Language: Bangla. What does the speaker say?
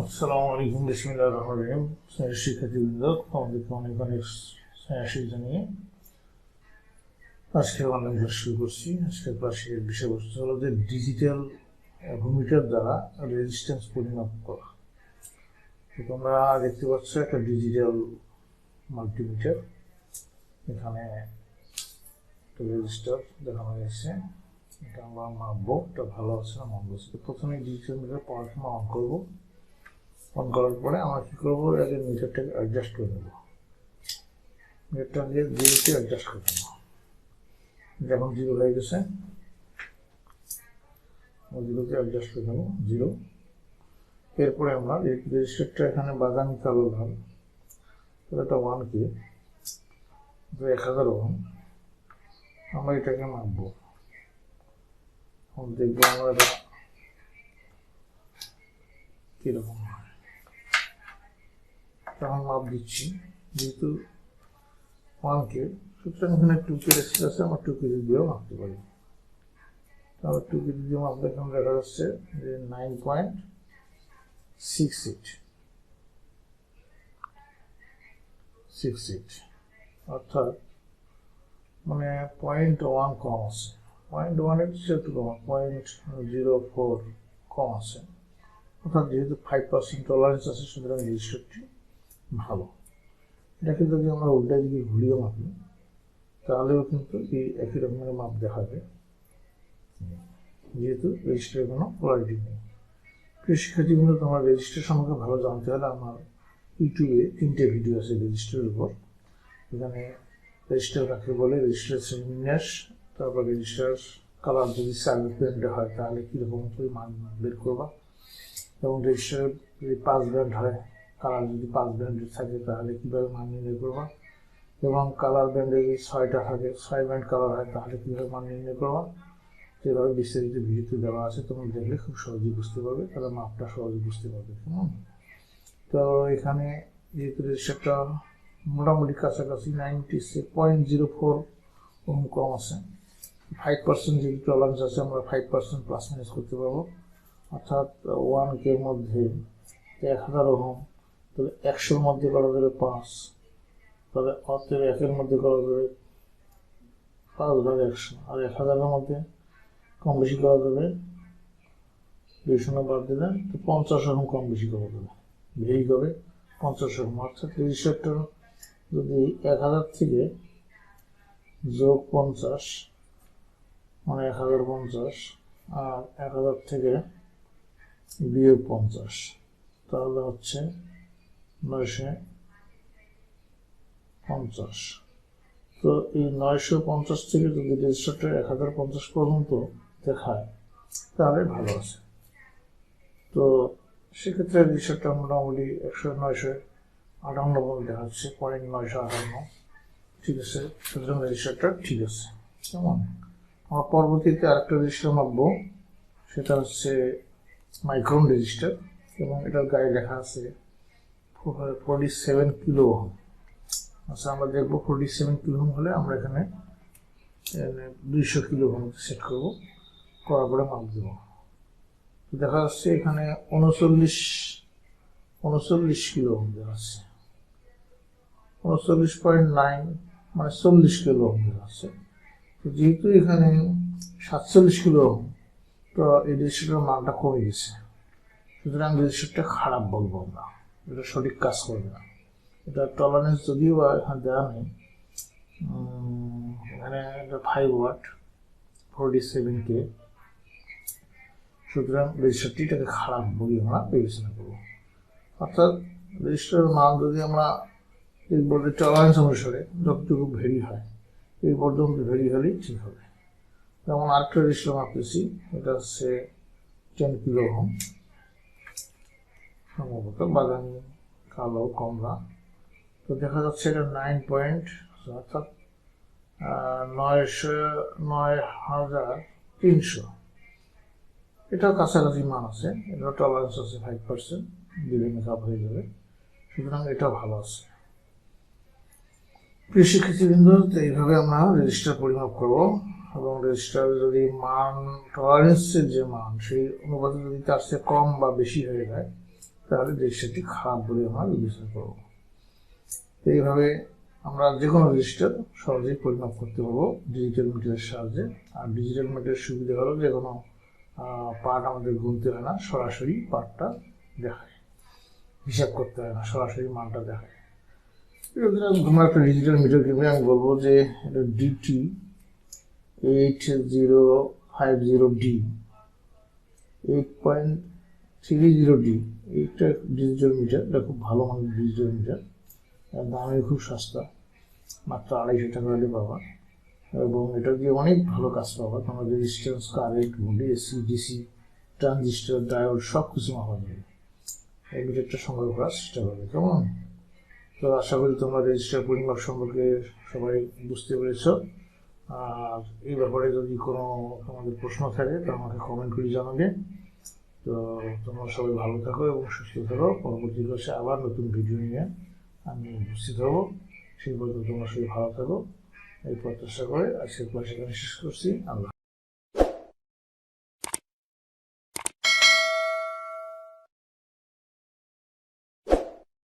আসসালামু আলাইকুম, বিসমিল্লাহির রহমানির রহিম। শিক্ষার্থীবৃন্দ, তোমাদেরকে অনেক অনেক স্নেহ জানিয়ে আজকে অনলাইন ক্লাস শুরু করছি। আজকের ক্লাসের বিষয়বস্তু হলো যে ডিজিটাল ভূমিটার দ্বারা রেজিস্ট্যান্স পরিমাপ করা। তো তোমরা দেখতে পাচ্ছ একটা ডিজিটাল মাল্টিমিটার, এখানে একটা রেজিস্টার দেখানো হয়েছে। এটা আমরা মাপবো, এটা ভালো আছে না মন্দ আছে। প্রথমে ডিজিটাল মিটার পড়াশোনা অন করবো। অন করার পরে আমরা কী করবো, আগে মিটারটাকে অ্যাডজাস্ট করে নেবো। মিটারটাকে জিরোতে অ্যাডজাস্ট করে নেবো। যখন জিরো হয়ে গেছে, জিরোতে অ্যাডজাস্ট করে নেবো, জিরো। এরপরে আমরা রেজিস্টারটা এখানে বাদামি কালো লাল, এটা 1K, 1000 ওহম। আমরা এটাকে মাপবো। এখন দেখবো আমরা এটা কীরকম হয়। তখন মাপ দিচ্ছি, যেহেতু 1K, সুতরাং এখানে 2K রেসিস্ট আছে, আমরা 2K দিয়েও মাপতে পারি। তাহলে 2K দিয়ে মাপলে এখন দেখা যাচ্ছে যে 9.68, অর্থাৎ মানে 0.1 কম আছে। 0.1 এর চেয়ে একটু কম, 0.04 কম আছে। অর্থাৎ যেহেতু 5% টলারেন্স আছে, সুতরাং রেজিস্টারটি ভালো। এটাকে যদি আমরা উল্টা দিকে ঘুরিয়ে মাপি, তাহলেও কিন্তু এই একই রকমের মাপ দেখাবে, যেহেতু রেজিস্টারের কোনো কোয়ালিটি নেই। প্রিয় শিক্ষার্থীবৃন্দ, তোমার রেজিস্টার সম্পর্কে ভালো জানতে হলে আমার ইউটিউবে 3টে ভিডিও আছে রেজিস্টারের উপর। এখানে রেজিস্টার কাকে বলে, রেজিস্টার শ্রেণীবিন্যাস, তারপর রেজিস্টার কালার যদি 4 ব্যান্ডে হয় তাহলে কীরকম করে মান বের করবা, এবং রেজিস্টারের যদি 5 ব্যান্ড হয়, কালার যদি 5 ব্যান্ডের থাকে তাহলে কীভাবে মান নির্ণয় করবা, এবং কালার ব্যান্ডে যদি 6টা থাকে, 6 ব্যান্ড কালার হয় তাহলে কীভাবে মান নির্ণয় করবা, যেভাবে বিস্তারিত ভিডিওতে দেওয়া আছে। তোমরা দেখলে খুব সহজেই বুঝতে পারবে, তাহলে মাপটা সহজে বুঝতে পারবে। তো এখানে যেহেতু রেজিস্টারটা মোটামুটি কাছাকাছি 0.04 ওহম কম আছে, 5% যেহেতু টলারেন্স আছে, আমরা 5% প্লাস মাইনাস করতে পারবো। অর্থাৎ 1K এর মধ্যে 1000 ওহম, তাহলে 100-র মধ্যে করা যাবে 5, তাহলে অতএব 1-এর মধ্যে করা যাবে 5/100, আর 1000-এর মধ্যে কম বেশি করা যাবে 200 বাদ দিলে তো 50 ওহম কম বেশি করা যাবে, ভেরি হবে 50 ওহম। অর্থাৎ রেজিস্টারটা যদি 1000 থেকে যোগ 50 মানে 1050, আর 1000 থেকে বিয়োগ 50 তাহলে হচ্ছে 950। তো এই 950 থেকে যদি রেজিস্টারটা 1050 পর্যন্ত দেখায় তাহলে ভালো আছে। তো সেক্ষেত্রে রেজিস্টারটা মোটামুটি 958 পর্যন্ত দেখাচ্ছে, 0.958, ঠিক আছে। সুতরাং রেজিস্টারটা ঠিক আছে। কেমন, আমরা পরবর্তীতে আরেকটা রেজিস্টার মাপবো, সেটা হচ্ছে মাইক্রন রেজিস্টার, এবং এটার গায়ে লেখা আছে 47 কিলো ওহম। আচ্ছা, আমরা দেখবো 47 কিলো ওহম হলে আমরা এখানে 200 কিলো ওহম সেট করবো, করার পরে মাপ দেবো। তো দেখা যাচ্ছে এখানে 39 কিলো ওহম দেখাচ্ছে, 39.9 মানে 40 কিলো ওহম দেখাচ্ছে। তো যেহেতু এখানে 47 কিলো ওহম, তো এই রেজিস্টারের মানটা কমে গেছে, সুতরাং রেজিস্টারটা খারাপ বলবো আমরা, এটা সঠিক কাজ করবে না। এটা টলারেন্স যদিও বা এখানে দেওয়া নেই, এখানে 5 ওয়াট 47K, সুতরাং রেজিস্টারটি এটাকে খারাপ বলি আমরা বিবেচনা করবো। অর্থাৎ রেজিস্টারের মান যদি আমরা এই বোর্ডের টলারেন্স অনুসারে যতটুকু ভেরি হয়, এই পর্যন্ত ভেরি হলেই ঠিক হবে। যেমন আরেকটা রেজিস্টার মাপতেছি, এটা হচ্ছে 10 কিলো ওহম, সম্ভবত বাদামি কালো কমলা। তো দেখা যাচ্ছে এটা 9 অর্থাৎ 9300, এটাও কাছাকাছি মান আছে। এটা টলারেন্স আছে 5%, দিলে মেকআপ হয়ে যাবে, সুতরাং এটা ভালো আছে। প্রিয় শিক্ষার্থীবৃন্দ, এইভাবে আমরা রেজিস্টার পরিমাপ করবো, এবং রেজিস্টার যদি মান টলারেন্সের যে মান সেই অনুপাতে যদি তার চেয়ে কম বা বেশি হয়ে যায় তাহলে রেজিস্টারটি খারাপ বলে আমরা বিবেচনা করব। এইভাবে আমরা যে কোনো রেজিস্টার সহজেই পরিমাপ করতে পারবো ডিজিটাল মিটারের সাহায্যে। আর ডিজিটাল মিটারের সুবিধা হলো যে কোনো পার্ট আমাদের গুনতে হয় না, সরাসরি পার্টটা দেখায়, হিসাব করতে হয় না, সরাসরি মানটা দেখায়। তোমরা একটা ডিজিটাল মিটার কিনবে, আমি বলবো যে এটা ডিটি 8050D 8.30D, এইটা ডিজিটাল মিটার। এটা খুব ভালো মানের ডিজিটাল মিটার, দামে খুব সস্তা, মাত্র 250 টাকা হলে পাবা। এবং এটা দিয়ে অনেক ভালো কাজ পাবা। তোমার resistance, current, voltage, AC, DC, transistor, diode সব কিছু মাপা যাবে। এই মিটারটা সংগ্রহ করার চেষ্টা করবে, কেমন? তো আশা করি তোমরা রেজিস্টার পরিমাপ সম্পর্কে সবাই বুঝতে পেরেছ। আর এই ব্যাপারে যদি কোনো তোমাদের প্রশ্ন থাকে তো আমাকে কমেন্ট করে জানাবে। তো তোমরা সবাই ভালো থাকো এবং সুস্থ থাকো। পরবর্তী ক্লাসে আবার নতুন ভিডিও নিয়ে আমি উপস্থিত হব। সেই পর্যন্ত তোমরা সবাই ভালো থাকো এই প্রত্যাশা করে আজকের ক্লাস এখানে শেষ করছি। আল্লাহ।